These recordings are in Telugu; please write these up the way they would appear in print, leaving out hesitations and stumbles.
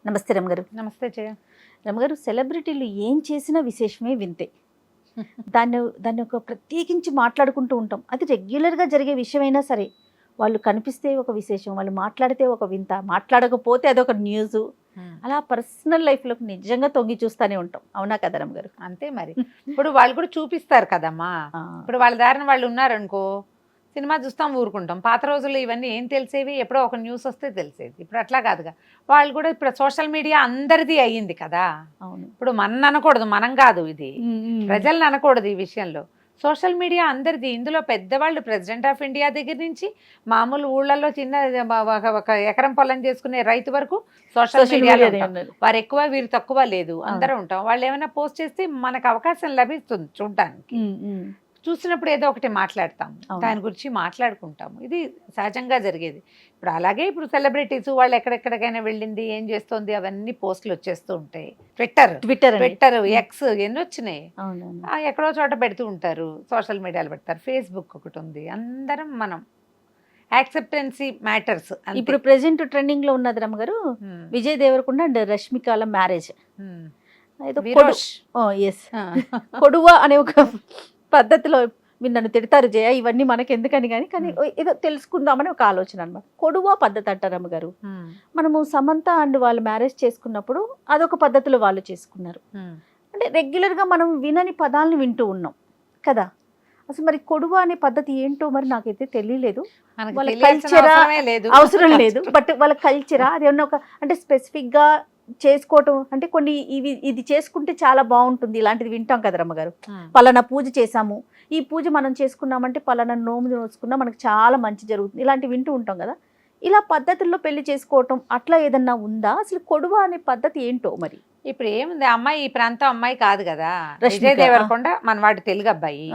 నమస్తే రమగారు. నమస్తే జయ. రమగారు, సెలబ్రిటీలు ఏం చేసినా విశేషమే వింతే. దాన్ని ఒక ప్రత్యేకించి మాట్లాడుకుంటూ ఉంటాం. అది రెగ్యులర్గా జరిగే విషయమైనా సరే, వాళ్ళు కనిపిస్తే ఒక విశేషం, వాళ్ళు మాట్లాడితే ఒక వింత, మాట్లాడకపోతే అదొక న్యూస్. అలా పర్సనల్ లైఫ్లోకి నిజంగా తొంగి చూస్తూనే ఉంటాం. అవునా కదా రమగారు? అంతే మరి. ఇప్పుడు వాళ్ళు కూడా చూపిస్తారు కదమ్మా. ఇప్పుడు వాళ్ళ దారిన వాళ్ళు ఉన్నారనుకో, సినిమా చూస్తాం, ఊరుకుంటాం. పాత రోజుల్లో ఇవన్నీ ఏం తెలిసేవి, ఎప్పుడో ఒక న్యూస్ వస్తే తెలిసేది. ఇప్పుడు అట్లా కాదుగా. వాళ్ళు కూడా ఇప్పుడు సోషల్ మీడియా అందరిది అయ్యింది కదా. అవును. ఇప్పుడు మన అనకూడదు, మనం కాదు, ఇది ప్రజల్ని అనకూడదు ఈ విషయంలో. సోషల్ మీడియా అందరిది. ఇందులో పెద్దవాళ్ళు ప్రెసిడెంట్ ఆఫ్ ఇండియా దగ్గర నుంచి మామూలు ఊళ్ళల్లో చిన్న ఒక ఎకరం పొలం చేసుకునే రైతు వరకు సోషల్ మీడియాలో వారు ఎక్కువ వీరు తక్కువ లేదు, అందరూ ఉంటాం. వాళ్ళు ఏమైనా పోస్ట్ చేస్తే మనకు అవకాశం లభిస్తుంది చూడడానికి. చూసినప్పుడు ఏదో ఒకటి మాట్లాడతాం, దాని గురించి మాట్లాడుకుంటాము. ఇది సహజంగా జరిగేది. ఇప్పుడు అలాగే ఇప్పుడు సెలబ్రిటీస్ వాళ్ళు ఎక్కడెక్కడికైనా వెళ్ళింది, ఏం చేస్తోంది, అవన్నీ పోస్టులు వచ్చేస్తూ ఉంటాయి. ట్విట్టర్ ఎక్స్ ఎన్ని వచ్చినాయి, ఎక్కడో చోట పెడుతూ ఉంటారు, సోషల్ మీడియాలో పెడతారు. ఫేస్బుక్ ఒకటి ఉంది. అందరం మనం యాక్సెప్టెన్సీ మ్యాటర్స్. ఇప్పుడు ప్రెసెంట్ ట్రెండింగ్ లో ఉన్నది రమ్మగారు, విజయ్ దేవరకొండ అండ్ రష్మికల మ్యారేజ్. కొడువా అనే ఒక పద్ధతిలో మీరు నన్ను తిడతారు జయ, ఇవన్నీ మనకి ఎందుకని కానీ ఏదో తెలుసుకుందామని ఒక ఆలోచన అనమాట. కొడువా పద్ధతి అంటారు అమ్మగారు. మనము సమంత అండ్ వాళ్ళు మ్యారేజ్ చేసుకున్నప్పుడు అదొక పద్ధతిలో వాళ్ళు చేసుకున్నారు. అంటే రెగ్యులర్గా మనం వినని పదాలను వింటూ ఉన్నాం కదా. అసలు మరి కొడువా అనే పద్ధతి ఏంటో మరి నాకైతే తెలియలేదు. వాళ్ళ కల్చరా అవసరం లేదు, బట్ వాళ్ళ కల్చరా అది ఏమన్నా ఒక అంటే స్పెసిఫిక్గా చేసుకోవటం అంటే కొన్ని ఇది చేసుకుంటే చాలా బాగుంటుంది, ఇలాంటిది వింటాం కదా రమ్మగారు. పలానా పూజ చేసాము, ఈ పూజ మనం చేసుకున్నామంటే పలానా నోము నోసుకున్నా మనకు చాలా మంచి జరుగుతుంది, ఇలాంటివి వింటూ ఉంటాం కదా. ఇలా పద్ధతుల్లో పెళ్లి చేసుకోవటం అట్లా ఏదన్నా ఉందా? అసలు కొడువ అనే పద్ధతి ఏంటో మరి. ఇప్పుడు ఏముంది, అమ్మాయి ఈ ప్రాంతం అమ్మాయి కాదు కదా. విజయ్ దేవరకొండ మనవాడు తెలుగు అబ్బాయి,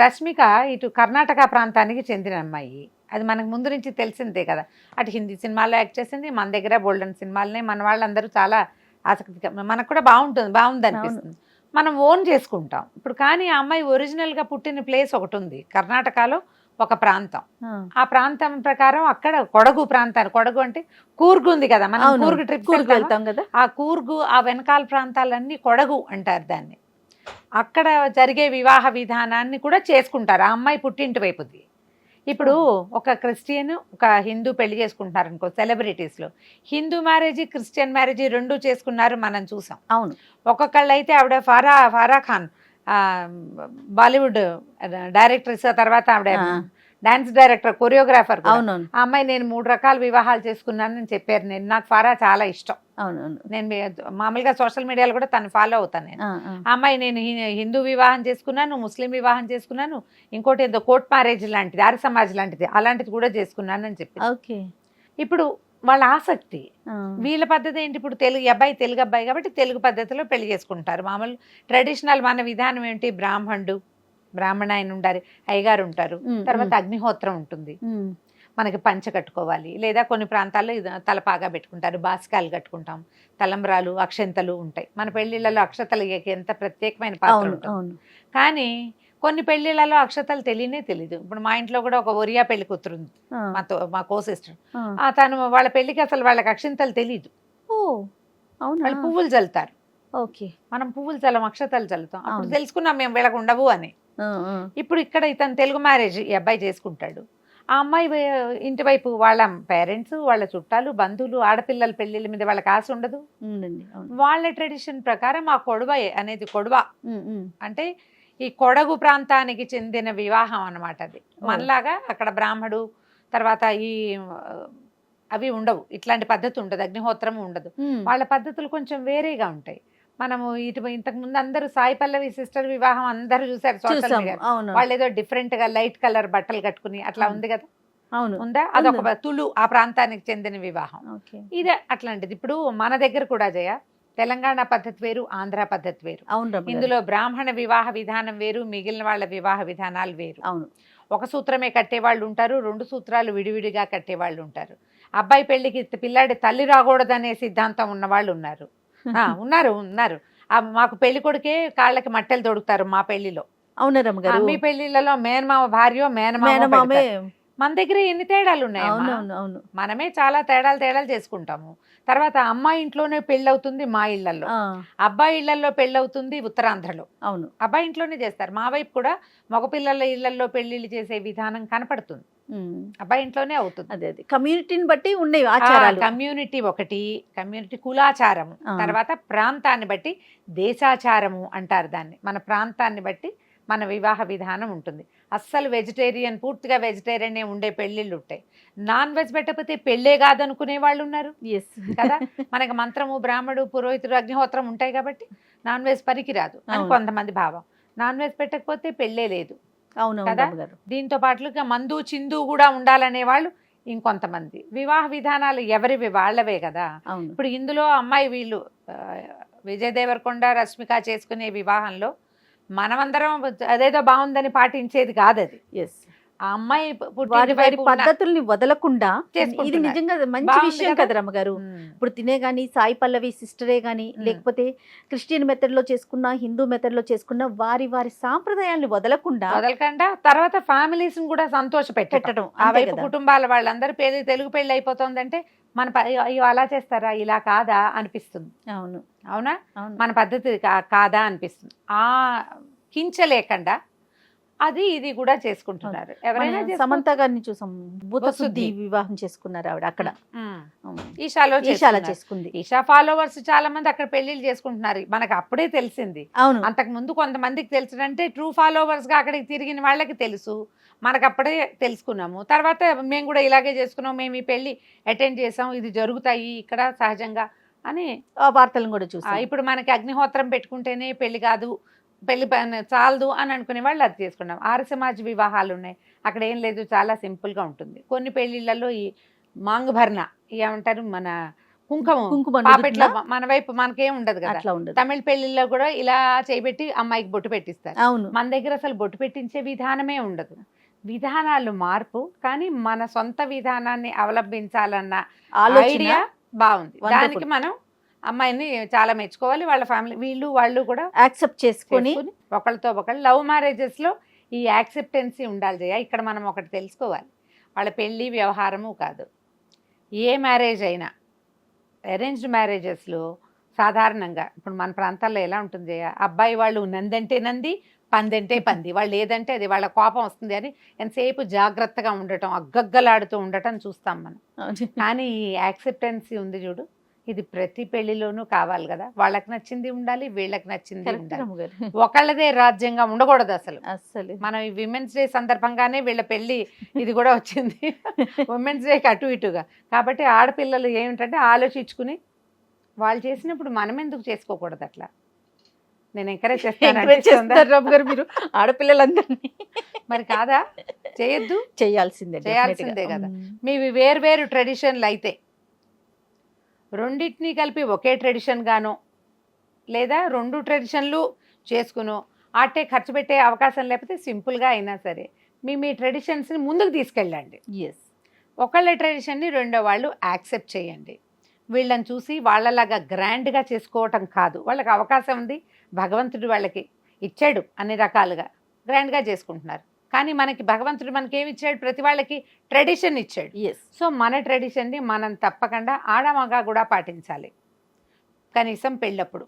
రష్మిక ఇటు కర్ణాటక ప్రాంతానికి చెందిన అమ్మాయి. అది మనకు ముందు నుంచి తెలిసిందే కదా. అటు హిందీ సినిమాల్లో యాక్ట్ చేసింది, మన దగ్గర బోల్డెన్ సినిమాలనే మన వాళ్ళందరూ చాలా ఆసక్తిగా, మనకు కూడా బాగుంది అనిపిస్తుంది, మనం ఓన్ చేసుకుంటాం ఇప్పుడు. కానీ ఆ అమ్మాయి ఒరిజినల్గా పుట్టిన ప్లేస్ ఒకటి ఉంది కర్ణాటకలో, ఒక ప్రాంతం. ఆ ప్రాంతం ప్రకారం అక్కడ కొడగు ప్రాంతాన్ని, కొడగు అంటే కూర్గు ఉంది కదా, మనం కూర్గు ట్రిప్ వెళ్తాం కదా, ఆ కూర్గు ఆ వెనకాల ప్రాంతాలన్నీ కొడగు అంటారు దాన్ని. అక్కడ జరిగే వివాహ విధానాన్ని కూడా చేసుకుంటారు ఆ అమ్మాయి పుట్టింటి వైపుది. ఇప్పుడు ఒక క్రిస్టియన్ ఒక హిందూ పెళ్లి చేసుకుంటున్నారు అనుకో, సెలబ్రిటీస్లో హిందూ మ్యారేజ్ క్రిస్టియన్ మ్యారేజ్ రెండు చేసుకున్నారు, మనం చూసాం. అవును. ఒక్కొక్కళ్ళు అయితే ఆవిడ ఫారా ఖాన్ బాలీవుడ్ డైరెక్టర్స్, తర్వాత ఆవిడ డాన్స్ డైరెక్టర్, కొరియోగ్రాఫర్. అవును. ఆ అమ్మాయి నేను 3 రకాల వివాహాలు చేసుకున్నానని చెప్పారు. నాకు ఫారా చాలా ఇష్టం. అవునవును. నేను మామూలుగా సోషల్ మీడియాలో కూడా తను ఫాలో అవుతాను నేను. ఆ అమ్మాయి నేను హిందూ వివాహం చేసుకున్నాను, ముస్లిం వివాహం చేసుకున్నాను, ఇంకోటి ఏదో కోర్ట్ మ్యారేజ్ లాంటిది, ఆర్య సమాజ్ లాంటిది, అలాంటిది కూడా చేసుకున్నాను అని చెప్పి. ఓకే. ఇప్పుడు వాళ్ళ ఆసక్తి, వీళ్ళ పద్ధతి ఏంటి, ఇప్పుడు తెలుగు అబ్బాయి కాబట్టి తెలుగు పద్ధతిలో పెళ్లి చేసుకుంటారు. మామూలు ట్రెడిషనల్ మన విధానం ఏంటి, బ్రాహ్మణ ఆయన ఉండాలి, అయ్యగారు ఉంటారు, తర్వాత అగ్నిహోత్రం ఉంటుంది, మనకి పంచ కట్టుకోవాలి, లేదా కొన్ని ప్రాంతాల్లో తలపాగా పెట్టుకుంటారు, బాసికాలు కట్టుకుంటాం, తలంబ్రాలు, అక్షంతలు ఉంటాయి. మన పెళ్లిళ్ళలో అక్షతలు ఎంత ప్రత్యేకమైన పాత్ర ఉంటుంది. కానీ కొన్ని పెళ్లిళ్ళలో అక్షతలు తెలీదు. ఇప్పుడు మా ఇంట్లో కూడా ఒక ఒరియా పెళ్లి కూతురు ఉంది, మా కో సిస్టర్. తను వాళ్ళ పెళ్లికి అసలు వాళ్ళకి అక్షంతలు తెలీదు. వాళ్ళు పువ్వులు చల్లుతారు. ఓకే. మనం పువ్వులు చల్లం, అక్షతలు చల్లుతాం. అప్పుడు తెలుసుకున్నాం మేము వీళ్ళకు ఉండవు అని. ఇప్పుడు ఇక్కడ ఇతను తెలుగు మ్యారేజ్ ఈ అబ్బాయి చేసుకుంటాడు. ఆ అమ్మాయి ఇంటి వైపు వాళ్ళ పేరెంట్స్, వాళ్ళ చుట్టాలు, బంధువులు, ఆడపిల్లల పెళ్లిళ్ళ మీద వాళ్ళకి ఆశ ఉండదు. వాళ్ళ ట్రెడిషన్ ప్రకారం ఆ కొడవ అనేది, కొడవ అంటే ఈ కొడగు ప్రాంతానికి చెందిన వివాహం అన్నమాట. అది మనలాగా అక్కడ బ్రాహ్మడు తర్వాత ఈ అవి ఉండవు, ఇట్లాంటి పద్ధతి ఉండదు, అగ్నిహోత్రం ఉండదు. వాళ్ళ పద్ధతులు కొంచెం వేరేగా ఉంటాయి. మనము ఇంతకు ముందు అందరూ సాయి పల్లవి సిస్టర్ వివాహం అందరూ చూసారు సోషల్ మీడియా. వాళ్ళు ఏదో డిఫరెంట్ గా లైట్ కలర్ బట్టలు కట్టుకుని అట్లా ఉంది కదా, ఉందా? అదొక తులు ఆ ప్రాంతానికి చెందిన వివాహం. ఇదే అట్లాంటిది. ఇప్పుడు మన దగ్గర కూడా జయ, తెలంగాణ పద్ధతి వేరు, ఆంధ్ర పద్ధతి వేరు. ఇందులో బ్రాహ్మణ వివాహ విధానం వేరు, మిగిలిన వాళ్ళ వివాహ విధానాలు వేరు. ఒక సూత్రమే కట్టేవాళ్ళు ఉంటారు, 2 సూత్రాలు విడివిడిగా కట్టేవాళ్ళు ఉంటారు. అబ్బాయి పెళ్లికి పిల్లాడి తల్లి రాకూడదనే సిద్ధాంతం ఉన్న వాళ్ళు ఉన్నారు. ఉన్నారు. మాకు పెళ్లి కొడుకే కాళ్ళకి మట్టెలు తొడుగుతారు మా పెళ్లిలో. అవునా రమ్మగారు? మీ పెళ్లిళ్ళలో మేనమామ భార్య మేనమామే మన దగ్గర ఎన్ని తేడాలు ఉన్నాయి. అవునవును అవును మనమే చాలా తేడాలు చేసుకుంటాము. తర్వాత అమ్మాయి ఇంట్లోనే పెళ్ళవుతుంది మా ఇళ్లలో, అబ్బాయి ఇళ్లలో పెళ్ళవుతుంది ఉత్తరాంధ్రలో. అవును అబ్బాయి ఇంట్లోనే చేస్తారు. మా వైపు కూడా మగపిల్లల ఇళ్లలో పెళ్లిళ్ళు చేసే విధానం కనపడుతుంది. అబ్బాయి ఇంట్లోనే అవుతుంది. అదే అదే కమ్యూనిటీని బట్టి ఉన్నాయి ఆచారాలు. కమ్యూనిటీ ఒకటి, కమ్యూనిటీ కులాచారము, తర్వాత ప్రాంతాన్ని బట్టి దేశాచారము అంటారు దాన్ని. మన ప్రాంతాన్ని బట్టి మన వివాహ విధానం ఉంటుంది. అస్సలు వెజిటేరియన్, పూర్తిగా వెజిటేరియనే ఉండే పెళ్ళిళ్ళు ఉంటాయి. నాన్ వెజ్ పెట్టకపోతే పెళ్ళే కాదనుకునే వాళ్ళు ఉన్నారు కదా. మనకి మంత్రము, బ్రాహ్మడు, పురోహితుడు, అగ్నిహోత్రం ఉంటాయి కాబట్టి నాన్ వెజ్ పనికిరాదు అని కొంతమంది భావం. నాన్ వెజ్ పెట్టకపోతే పెళ్ళే లేదు కదా. దీంతో పాటుగా మందు చిందు కూడా ఉండాలనే వాళ్ళు ఇంకొంతమంది. వివాహ విధానాలు ఎవరివి వాళ్ళవే కదా. ఇప్పుడు ఇందులో అమ్మాయి వీళ్ళు విజయ్ దేవరకొండ, రష్మిక చేసుకునే వివాహంలో మనమందరం అదేదో బాగుందని పాటించేది కాదు అది. ఆ అమ్మాయి వారి పద్ధతుల్ని వదలకుండా, ఇది నిజంగా మంచి విషయం కదా రమ్మగారు. ఇప్పుడు తినే గాని సాయి పల్లవి సిస్టరే గాని, లేకపోతే క్రిస్టియన్ మెథడ్ లో చేసుకున్న, హిందూ మెథడ్ లో చేసుకున్న, వారి సాంప్రదాయాల్ని వదలకుండా తర్వాత ఫ్యామిలీస్ కూడా సంతోష పెట్టడం. ఆ వైపు కుటుంబాల వాళ్ళందరూ తెలుగు పెళ్లి అయిపోతుందంటే మన అలా చేస్తారా, ఇలా కాదా అనిపిస్తుంది. అవునా, మన పద్ధతి కాదా అనిపిస్తుంది. ఆ కించలేకుండా అది ఇది కూడా చేసుకుంటున్నారు. ఎవరైనా సమంత గారిని చూసాం, భూతశుద్ధి వివాహం చేసుకున్నారు ఆవిడ అక్కడ. ఈషాలో చేసుకుంది. ఈషా ఫాలోవర్స్ చాలా మంది అక్కడ పెళ్లిళ్ళు చేసుకుంటున్నారు. మనకు అప్పుడే తెలిసింది. అవును, అంతకు ముందు కొంతమందికి తెలుసునంటే ట్రూ ఫాలోవర్స్ గా అక్కడికి తిరిగిన వాళ్ళకి తెలుసు. మనకు అప్పుడే తెలుసుకున్నాము. తర్వాత మేము కూడా ఇలాగే చేసుకున్నాం, మేము ఈ పెళ్లి అటెండ్ చేసాం, ఇది జరుగుతాయి ఇక్కడ సహజంగా అని వార్తలను కూడా చూసాం. ఇప్పుడు మనకి అగ్నిహోత్రం పెట్టుకుంటేనే పెళ్లి కాదు, పెళ్లి చాలదు అని అనుకునే వాళ్ళు అది చేసుకున్నాం. ఆర్య సమాజ్ వివాహాలు ఉన్నాయి, అక్కడ ఏం లేదు, చాలా సింపుల్ గా ఉంటుంది. కొన్ని పెళ్లిళ్లలో ఈ మాంగభరణ ఏమంటారు, మన కుంకుమ పాపెట్లో, మన వైపు మనకేం ఉండదు కదా. తమిళ పెళ్లిల్లో కూడా ఇలా చేయబెట్టి అమ్మాయికి బొట్టు పెట్టిస్తారు. మన దగ్గర అసలు బొట్టు పెట్టించే విధానమే ఉండదు. విధానాలు మార్పు, కానీ మన సొంత విధానాన్ని అవలంబించాలన్న ఐడియా బాగుంది. దానికి మనం అమ్మాయిని చాలా మెచ్చుకోవాలి. వాళ్ళ ఫ్యామిలీ వాళ్ళు కూడా యాక్సెప్ట్ చేసుకొని ఒకళ్ళతో ఒకళ్ళు. లవ్ మ్యారేజెస్ లో ఈ యాక్సెప్టెన్సీ ఉండాలి జయ. ఇక్కడ మనం ఒకటి తెలుసుకోవాలి, వాళ్ళ పెళ్లి వ్యవహారము కాదు, ఏ మ్యారేజ్ అయినా. అరేంజ్డ్ మ్యారేజెస్లో సాధారణంగా ఇప్పుడు మన ప్రాంతాల్లో ఎలా ఉంటుంది జయ, అబ్బాయి వాళ్ళు నందంటే నంది, పందంటే పంది, వాళ్ళు ఏదంటే అది, వాళ్ళ కోపం వస్తుంది అని ఎంతసేపు జాగ్రత్తగా ఉండటం, అగ్గగ్గలాడుతూ ఉండటం చూస్తాం మనం. కానీ ఈ యాక్సెప్టెన్సీ ఉంది చూడు, ఇది ప్రతి పెళ్లిలోనూ కావాలి కదా. వాళ్ళకి నచ్చింది ఉండాలి, వీళ్ళకి నచ్చింది ఉండాలి. ఒకళ్ళదే రాజ్యంగా ఉండకూడదు అసలు. మనం ఈ విమెన్స్ డే సందర్భంగానే వీళ్ళ పెళ్లి ఇది కూడా వచ్చింది, ఉమెన్స్ డేకి అటు ఇటుగా. కాబట్టి ఆడపిల్లలు ఏమిటంటే ఆలోచించుకుని వాళ్ళు చేసినప్పుడు మనం ఎందుకు చేసుకోకూడదు అట్లా. నేను ఎంకరేజ్ చేస్తాను మీరు ఆడపిల్లలందరినీ. మరి కాదా, చేయొద్దు, చేయాల్సిందే కదా. మీవి వేరు ట్రెడిషన్లు అయితే రెండింటినీ కలిపి ఒకే ట్రెడిషన్ గానో, లేదా రెండు ట్రెడిషన్లు చేసుకునో, ఆటే ఖర్చు పెట్టే అవకాశం లేకపోతే సింపుల్గా అయినా సరే మీ ట్రెడిషన్స్ని ముందుకు తీసుకెళ్ళండి. ఒకళ్ళ ట్రెడిషన్ని రెండో వాళ్ళు యాక్సెప్ట్ చేయండి. వీళ్ళని చూసి వాళ్ళలాగా గ్రాండ్గా చేసుకోవటం కాదు. వాళ్ళకి అవకాశం ఉంది, భగవంతుడు వాళ్ళకి ఇచ్చాడు, అన్ని రకాలుగా గ్రాండ్గా చేసుకుంటున్నారు. కానీ మనకి భగవంతుడు మనకేమి ఇచ్చాడు, ప్రతి వాళ్ళకి ట్రెడిషన్ ఇచ్చాడు. సో మన ట్రెడిషన్ని మనం తప్పకుండా ఆడమగా కూడా పాటించాలి, కనీసం పెళ్ళప్పుడు.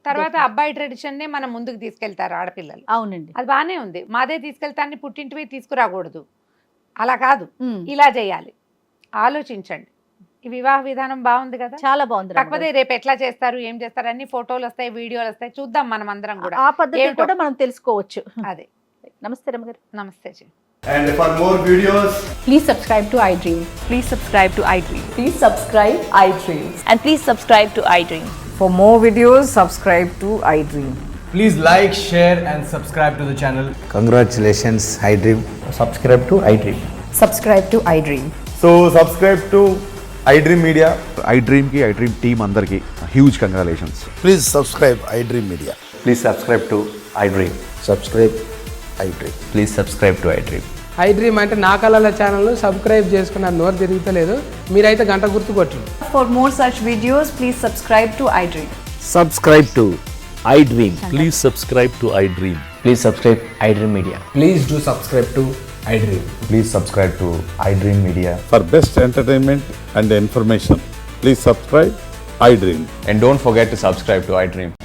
తర్వాత అబ్బాయి ట్రెడిషన్నే మనం ముందుకు తీసుకెళ్తారు ఆడపిల్లలు. అవునండి, అది బాగానే ఉంది. మాదే తీసుకెళ్తాన్ని పుట్టింటివి తీసుకురాకూడదు, అలా కాదు, ఇలా చేయాలి. ఆలోచించండి. ఈ వివాహ విధానం బాగుంది కదా, చాలా బాగుంది. కాకపోతే రేపు ఎట్లా చేస్తారు, ఏం చేస్తారు, అన్ని ఫోటోలు వస్తాయి, వీడియోలు వస్తాయి, చూద్దాం మనం అందరం కూడా. ఆ పద్ధతి కూడా మనం తెలుసుకోవచ్చు. అదే. నమస్తే రమ్మగారు. నమస్తే G. And for more videos, please subscribe to iDream. Please subscribe to iDream. Please subscribe iDream. And please subscribe to iDream. For more videos, subscribe to iDream. please like, share and subscribe to the channel. Congratulations, iDream. Subscribe to iDream. Subscribe to iDream. So subscribe to iDream Media. iDream ki iDream team andarki huge congratulations. Please subscribe iDream Media. Please subscribe to iDream. Subscribe iDream. Please subscribe to iDream. iDream అంటే నా కళల ఛానల్ సబ్స్క్రైబ్ చేసుకున్న నోరు తిరుగుతలేదు, మీరైతే గంట గుర్తు కొట్టండి. For more such videos, please subscribe to iDream. Subscribe to iDream. Please subscribe to iDream. Please subscribe iDream Media. Please do subscribe to iDream. Please subscribe to iDream Media. For best entertainment and information, please subscribe iDream. And don't forget to subscribe to iDream.